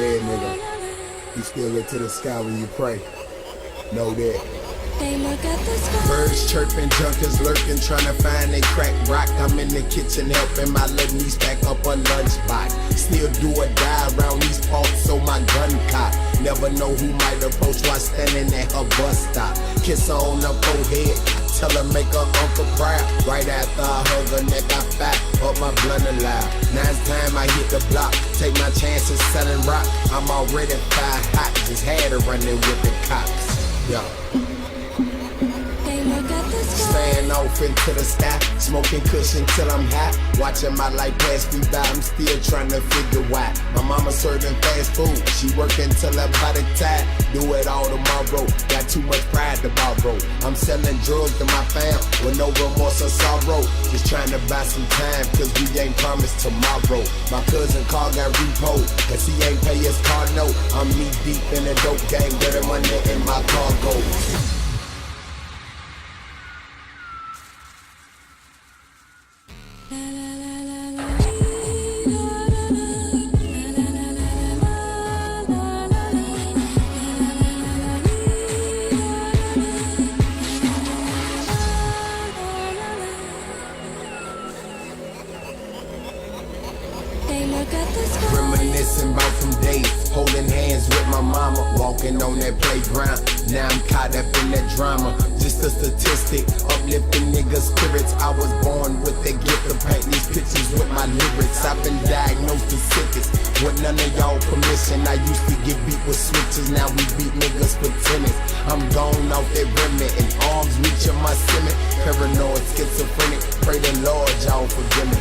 Yeah, nigga. You still look to the sky when you pray. Know that. Birds chirping, junkies lurking, trying to find a crack rock. I'm in the kitchen helping my little niece pack up a lunchbox. Still do or die around these parts, so my gun cock. Never know who might approach while standing at her bus stop. Kiss her on the forehead, tell her make her uncle proud. Right after I hug her neck, I fat up my blunt alive. Now it's time I hit the block, take my chances selling rock. I'm already fire hot, just had her running with the cops. Yo. Staying off into the sky, smoking cushion till I'm high. Watching my life pass me by, I'm still trying to figure why. My mama serving fast food, she working till her body tired. Do it all tomorrow, got too much pride to borrow. I'm selling drugs to my fam with no remorse or sorrow. Just trying to buy some time, cause we ain't promised tomorrow. My cousin car got repoed, cause he ain't pay his car note. I'm knee deep in the dope game, dirty money in my cargo. Reminiscing about them days, holding hands with my mama, walking on that playground. Now I'm caught up in that drama, just a statistic, uplifting niggas' spirits. I was born with the gift to paint these pictures with my lyrics. I've been diagnosed the sickest, with none of y'all permission. I used to get beat with switches, now we beat niggas for tennis. I'm gone off that remnant, and arms reaching my cement. Paranoid, schizophrenic, pray the Lord y'all forgive me.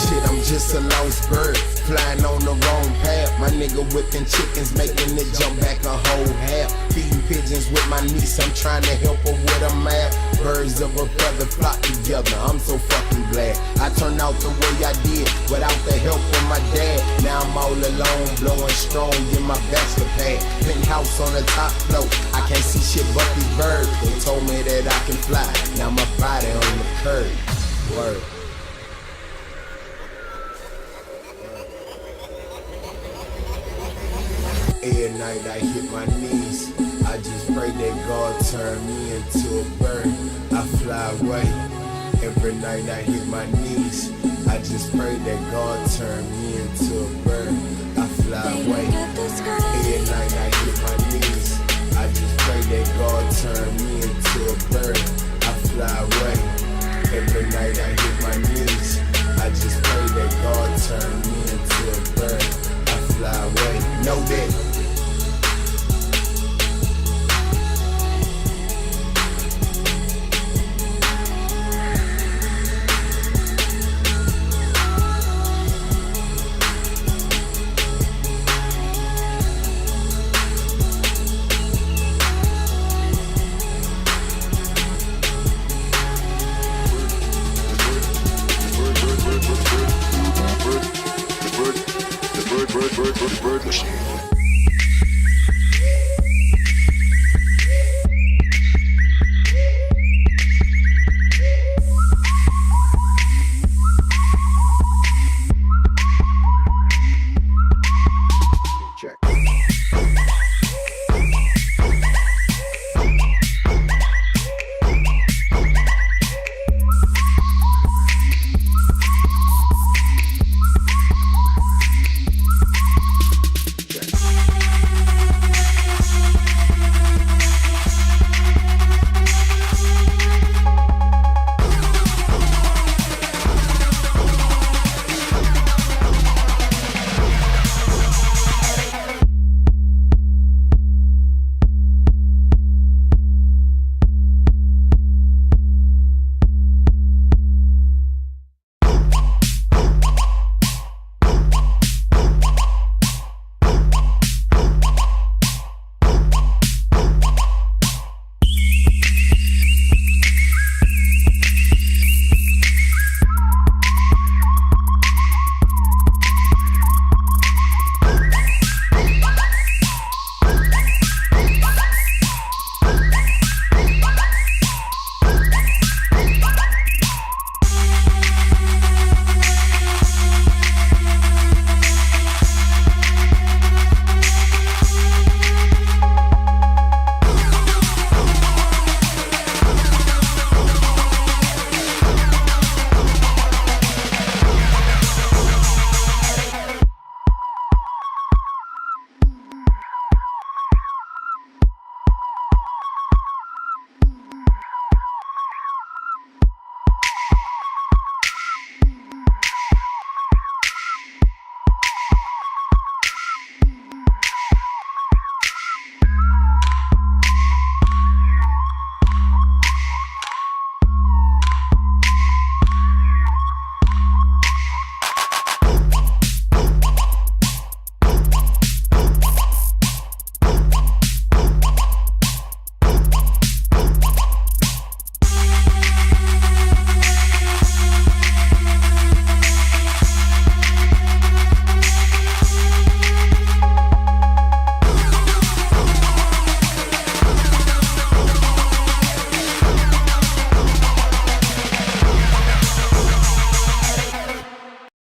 Shit, I'm just a lost bird, flying on the wrong path. My nigga whipping chickens, making it jump back a whole half. Feeding pigeons with my niece, I'm trying to help her with a math. Birds of a feather flock together, I'm so fucking glad I turned out the way I did, without the help of my dad. Now I'm all alone, blowing strong in my bachelor pad. Penthouse on the top floor, I can't see shit but these birds. They told me that I can fly, now my body on the curb. Word. Every night I hit my knees, I just pray that God turn me into a bird. I fly away. Every night I hit my knees, I just pray that God turn me into a bird. I fly away. Every night I hit my knees, I just pray that God turn me into a bird. I fly away. Every night I hit my knees, I just pray that God turn me into a bird. I fly away. Know that. Bird machine.